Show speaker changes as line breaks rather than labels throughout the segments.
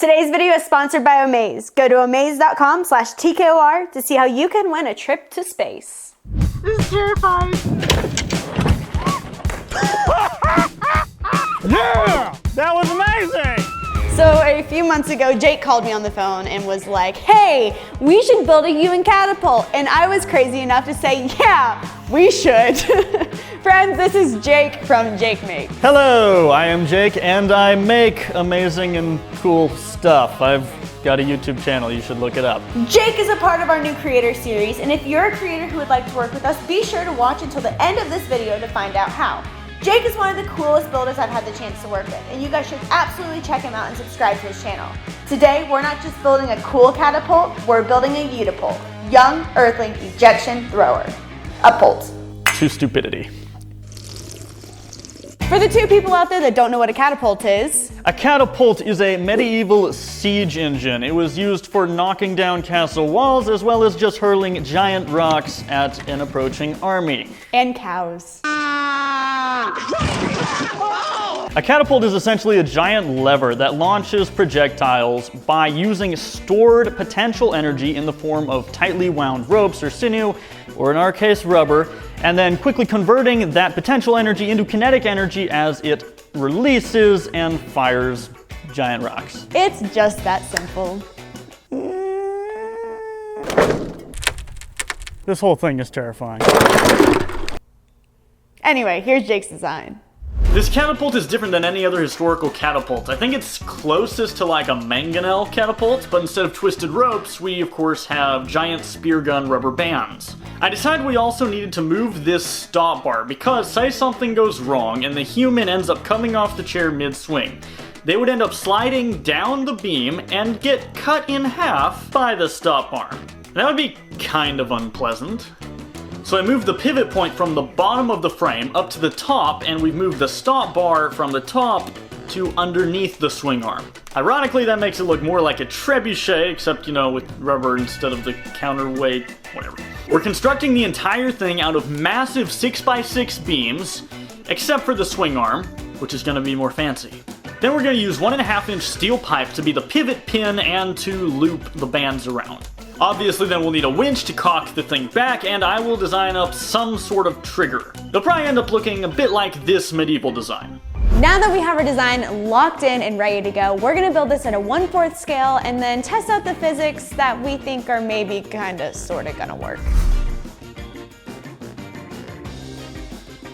Today's video is sponsored by Amaze. Go to amaze.com/TKOR to see how you can win a trip to space.
This is terrifying. Yeah! That was amazing!
So a few months ago, Jake called me on the phone and was like, hey, we should build a UN Catapult. And I was crazy enough to say, yeah, we should. Friends, this is Jake from Jake Make.
Hello, I am Jake and I make amazing and cool stuff. I've got a YouTube channel, you should look it up.
Jake is a part of our new creator series, and if you're a creator who would like to work with us, be sure to watch until the end of this video to find out how. Jake is one of the coolest builders I've had the chance to work with, and you guys should absolutely check him out and subscribe to his channel. Today, we're not just building a cool catapult, we're building a Utapult, Young Earthling Ejection Thrower. A Pult.
To stupidity.
For the two people out there that don't know what a catapult is,
a catapult is a medieval siege engine. It was used for knocking down castle walls as well as just hurling giant rocks at an approaching army.
And cows.
A catapult is essentially a giant lever that launches projectiles by using stored potential energy in the form of tightly wound ropes or sinew, or in our case rubber, and then quickly converting that potential energy into kinetic energy as it releases and fires giant rocks.
It's just that simple.
This whole thing is terrifying.
Anyway, here's Jake's design.
This catapult is different than any other historical catapult. I think it's closest to like a mangonel catapult, but instead of twisted ropes, we of course have giant spear gun rubber bands. I decided we also needed to move this stop bar because say something goes wrong and the human ends up coming off the chair mid-swing. They would end up sliding down the beam and get cut in half by the stop bar. That would be kind of unpleasant. So I moved the pivot point from the bottom of the frame up to the top, and we've moved the stop bar from the top to underneath the swing arm. Ironically, that makes it look more like a trebuchet, except, you know, with rubber instead of the counterweight, whatever. We're constructing the entire thing out of massive 6x6 beams, except for the swing arm, which is going to be more fancy. Then we're going to use 1.5-inch steel pipe to be the pivot pin and to loop the bands around. Obviously then we'll need a winch to cock the thing back, and I will design up some sort of trigger. They'll probably end up looking a bit like this medieval design.
Now that we have our design locked in and ready to go, we're gonna build this at a 1/4 scale and then test out the physics that we think are maybe kinda sorta gonna work.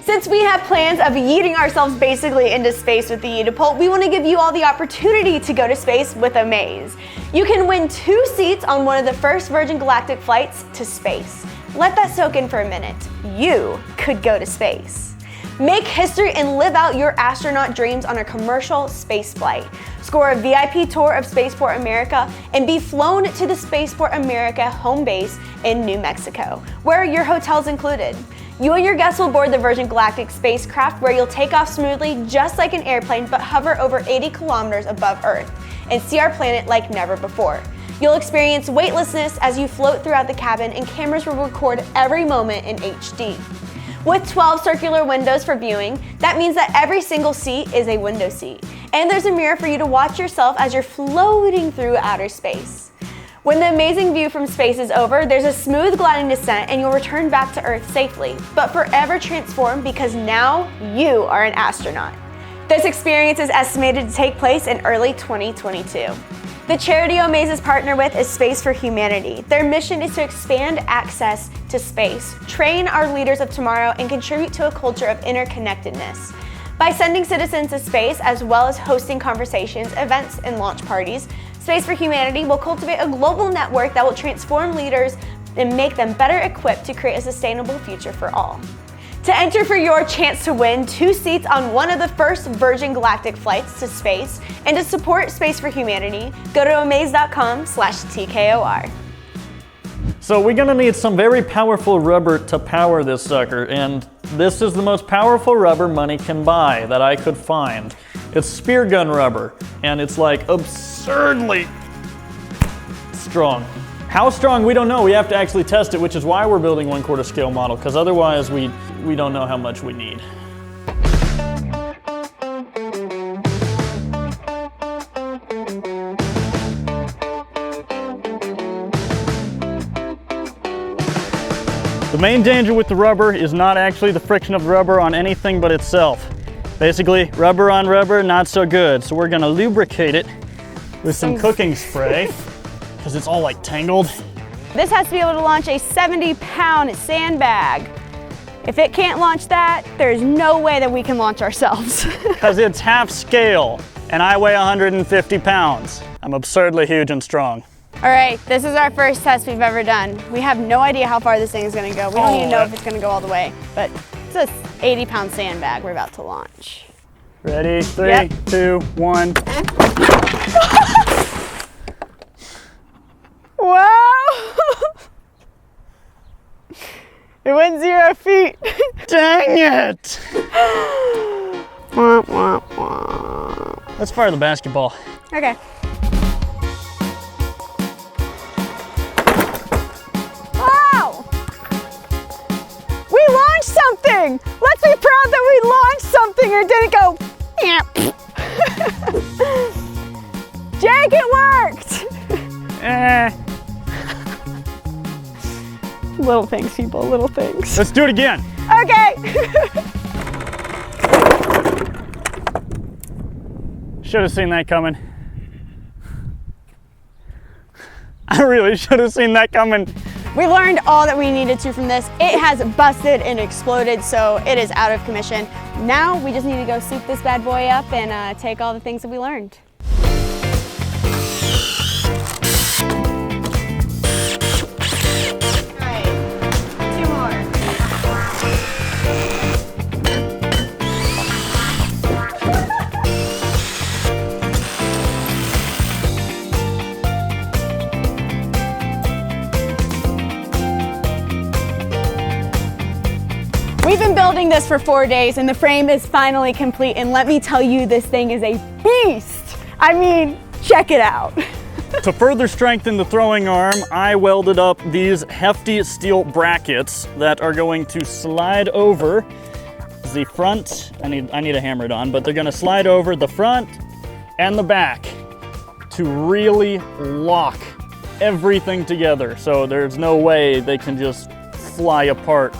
Since we have plans of yeeting ourselves basically into space with the Utapult, we want to give you all the opportunity to go to space with Amaze. You can win 2 seats on one of the first Virgin Galactic flights to space. Let that soak in for a minute. You could go to space. Make history and live out your astronaut dreams on a commercial space flight. Score a VIP tour of Spaceport America and be flown to the Spaceport America home base in New Mexico, where your hotel's included. You and your guests will board the Virgin Galactic spacecraft, where you'll take off smoothly just like an airplane but hover over 80 kilometers above Earth and see our planet like never before. You'll experience weightlessness as you float throughout the cabin, and cameras will record every moment in HD. With 12 circular windows for viewing, that means that every single seat is a window seat. And there's a mirror for you to watch yourself as you're floating through outer space. When the amazing view from space is over, there's a smooth gliding descent and you'll return back to Earth safely, but forever transformed because now you are an astronaut. This experience is estimated to take place in early 2022. The charity Amaze is partnered with is Space for Humanity. Their mission is to expand access to space, train our leaders of tomorrow, and contribute to a culture of interconnectedness. By sending citizens to space, as well as hosting conversations, events, and launch parties, Space for Humanity will cultivate a global network that will transform leaders and make them better equipped to create a sustainable future for all. To enter for your chance to win 2 seats on one of the first Virgin Galactic flights to space and to support Space for Humanity, go to amaze.com/TKOR.
So we're gonna need some very powerful rubber to power this sucker, and this is the most powerful rubber money can buy that I could find. It's spear gun rubber, and it's like absurdly strong. How strong, we don't know. We have to actually test it, which is why we're building 1/4 scale model, because otherwise we don't know how much we need. The main danger with the rubber is not actually the friction of the rubber on anything but itself. Basically, rubber on rubber, not so good. So we're gonna lubricate it with some cooking spray because it's all like tangled.
This has to be able to launch a 70-pound sandbag. If it can't launch that, there's no way that we can launch ourselves.
Because it's half scale and I weigh 150 pounds. I'm absurdly huge and strong.
All right, this is our first test we've ever done. We have no idea how far this thing is gonna go. We don't even know if it's gonna go all the way, but it's a 80-pound sandbag we're about to launch.
Ready? 3, 2, 1.
Wow! It went 0 feet.
Dang it!
Wah, wah, wah.
Let's fire the basketball.
Okay. Wow! We launched something! Let's be proud that we launched something and didn't go. Jake, it worked! Little things, people, little things.
Let's do it again.
Okay.
Should have seen that coming. I really should have seen that coming.
We learned all that we needed to from this. It has busted and exploded, so it is out of commission. Now we just need to go soup this bad boy up and take all the things that we learned. We've been building this for 4 days and the frame is finally complete, and let me tell you, this thing is a beast. I mean, check it out.
To further strengthen the throwing arm, I welded up these hefty steel brackets that are going to slide over the front. I need to hammer it on, but they're gonna slide over the front and the back to really lock everything together. So there's no way they can just fly apart.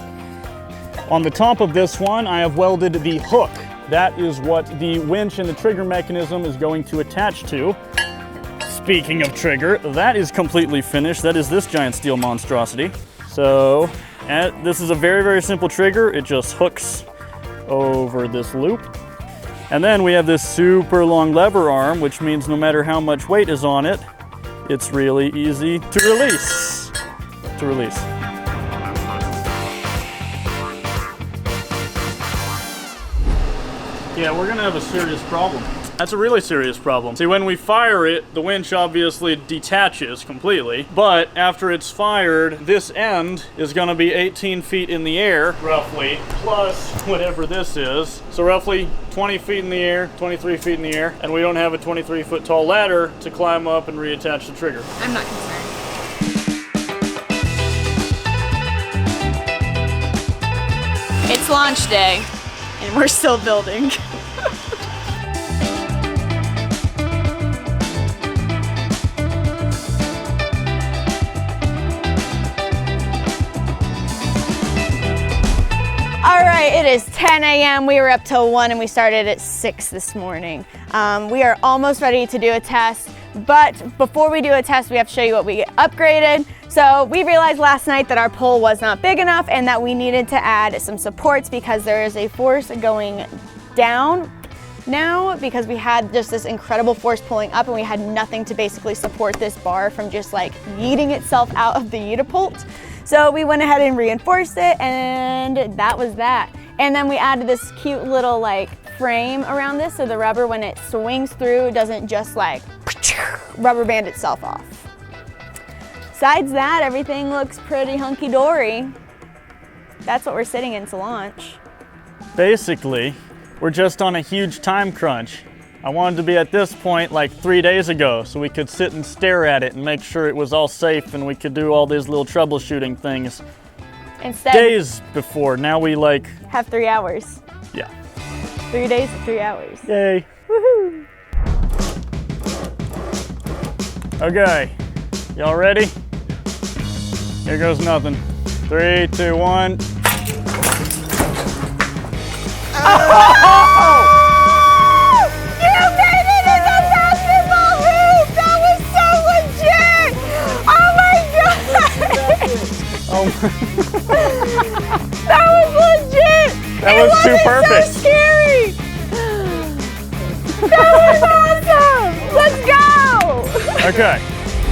On the top of this one, I have welded the hook. That is what the winch and the trigger mechanism is going to attach to. Speaking of trigger, that is completely finished. That is this giant steel monstrosity. So this is a very, very simple trigger. It just hooks over this loop. And then we have this super long lever arm, which means no matter how much weight is on it, it's really easy to release. Yeah, we're gonna have a serious problem. That's a really serious problem. See, when we fire it, the winch obviously detaches completely, but after it's fired, this end is gonna be 18 feet in the air, roughly, plus whatever this is. So roughly 20 feet in the air, 23 feet in the air, and we don't have a 23-foot tall ladder to climb up and reattach the trigger.
I'm not concerned.
It's launch day and we're still building. All right, it is 10 a.m. We were up till 1 and we started at 6 this morning. We are almost ready to do a test, but before we do a test, we have to show you what we upgraded. So we realized last night that our pole was not big enough and that we needed to add some supports because there is a force going down now because we had just this incredible force pulling up and we had nothing to basically support this bar from just like yeeting itself out of the Catapult. So we went ahead and reinforced it, and that was that. And then we added this cute little like frame around this so the rubber, when it swings through, doesn't just like rubber band itself off. Besides that, everything looks pretty hunky-dory. That's what we're sitting in to launch.
Basically, we're just on a huge time crunch. I wanted to be at this point like 3 days ago so we could sit and stare at it and make sure it was all safe and we could do all these little troubleshooting things.
Instead,
Days before, now we like...
have 3 hours.
Yeah.
3 days, 3 hours.
Yay.
Woohoo!
Okay, y'all ready? Here goes nothing.
3, 2, 1.
You made it in the basketball hoop! That was so legit! Oh my god!
Oh
That was legit!
That was too perfect.
So scary! That was awesome! Let's go!
Okay.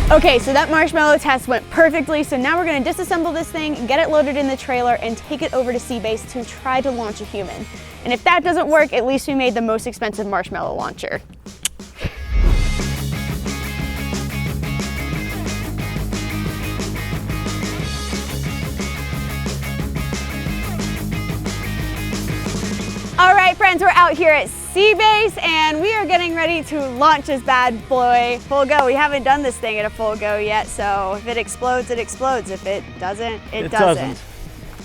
Okay, so that marshmallow test went perfectly, so now we're gonna disassemble this thing, get it loaded in the trailer, and take it over to Seabase to try to launch a human. And if that doesn't work, at least we made the most expensive marshmallow launcher. All right, friends, we're out here at Seabase, and we are getting ready to launch this bad boy full go. We haven't done this thing at a full go yet, so if it explodes, it explodes. If it doesn't, it doesn't.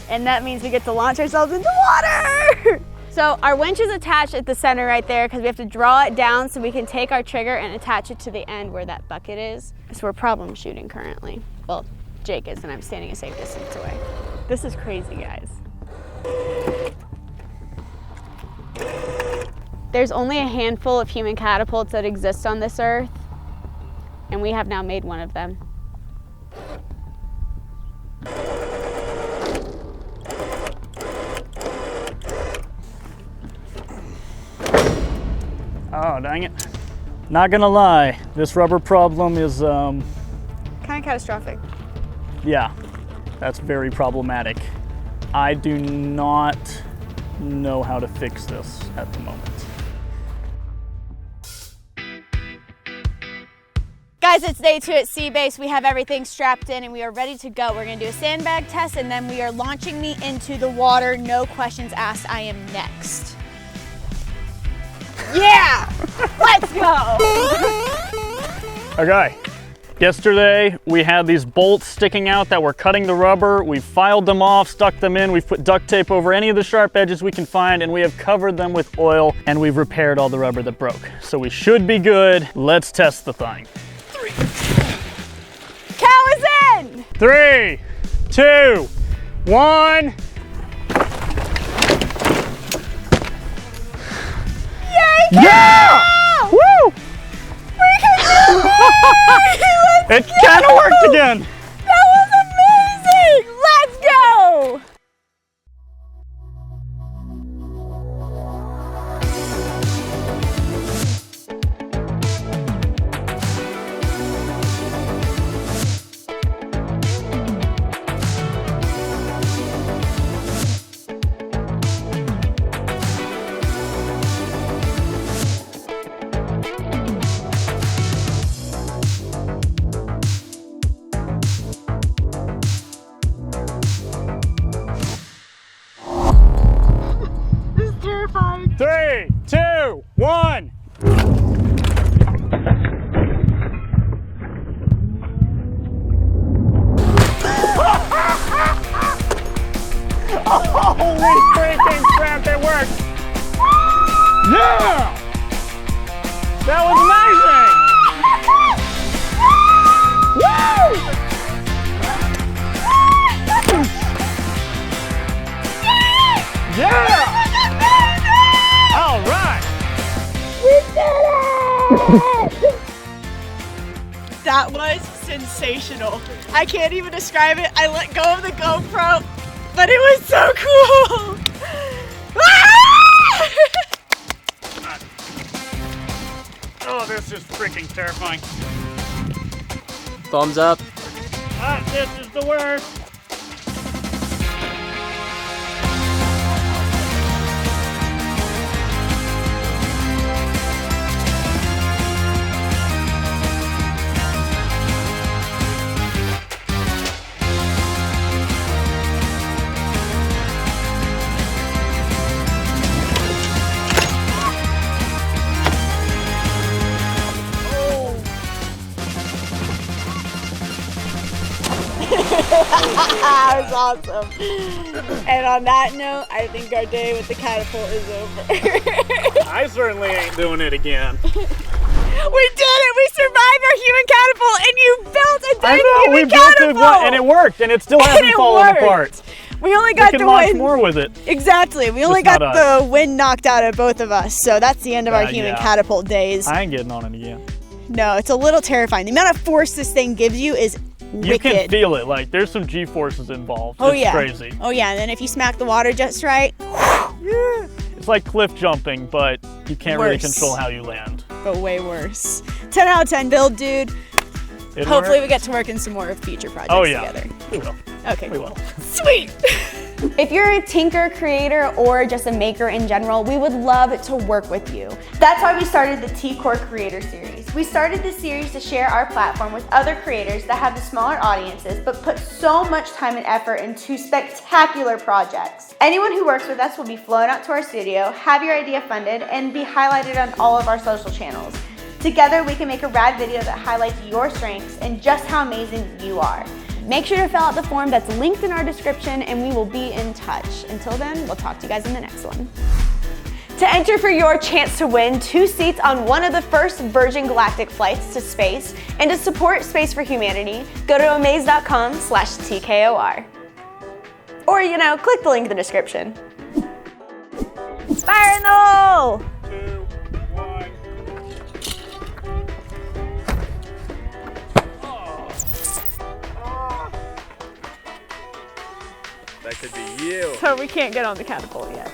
And that means we get to launch ourselves into water. So our winch is attached at the center right there because we have to draw it down so we can take our trigger and attach it to the end where that bucket is. So we're problem shooting currently. Well, Jake is, and I'm standing a safe distance away. This is crazy, guys. There's only a handful of human catapults that exist on this earth, and we have now made one of them.
Oh, dang it. Not gonna lie, this rubber problem is,
Kind of catastrophic.
yeah, that's very problematic. I do not know how to fix this at the moment.
Guys, it's day 2 at Seabase. We have everything strapped in and we are ready to go. We're gonna do a sandbag test and then we are launching me into the water. No questions asked, I am next. Yeah, let's go.
Okay, yesterday we had these bolts sticking out that were cutting the rubber. We filed them off, stuck them in. We've put duct tape over any of the sharp edges we can find, and we have covered them with oil, and we've repaired all the rubber that broke. So we should be good. Let's test the thing.
Cow is in.
3, 2, 1.
Yay,
Yeah! Woo!
we can do it!
It kind of worked again.
That was amazing! Let's go! This is terrifying.
3, 2, 1. Holy freaking crap, it worked! Yeah! That was amazing! Woo! Yeah! All right!
That was sensational. I can't even describe it. I let go of the GoPro, but it was so cool.
Oh, this is freaking terrifying.
Thumbs up.
This is the worst.
That was awesome. And on that note, I think our day with the catapult is over.
I certainly ain't doing it again.
We did it! We survived our human catapult and you built a
I
dang
know,
human
we built it one, and it worked, and it still hasn't fallen apart.
We only
We
got
can
the
launch
wind.
more with it.
Exactly. We only
Just
got
not
the wind knocked out of both of us. So that's the end of our human
Yeah.
catapult days.
I ain't getting on it again.
No, it's a little terrifying. The amount of force this thing gives you is wicked.
You can feel it. Like, there's some G-forces involved.
Oh,
It's
yeah.
crazy.
Oh, yeah. And then if you smack the water just right,
It's like cliff jumping, but you can't really
Worse.
control how you land.
but way worse. 10 out of 10 build, dude.
It
Hopefully we
worked.
get to work in some more future projects
Oh, yeah.
together.
We will.
Okay,
We
cool.
will.
Sweet.
If you're a tinker, creator, or just a maker in general, we would love to work with you. That's why we started the TKOR Creator Series. We started this series to share our platform with other creators that have the smaller audiences, but put so much time and effort into spectacular projects. Anyone who works with us will be flown out to our studio, have your idea funded, and be highlighted on all of our social channels. Together, we can make a rad video that highlights your strengths and just how amazing you are. Make sure to fill out the form that's linked in our description, and we will be in touch. Until then, we'll talk to you guys in the next one. To enter for your chance to win 2 seats on one of the first Virgin Galactic flights to space and to support Space for Humanity, go to amaze.com/TKOR. Or, click the link in the description. Fire in the hole!
2, 1. That could be you.
So we can't get on the catapult yet.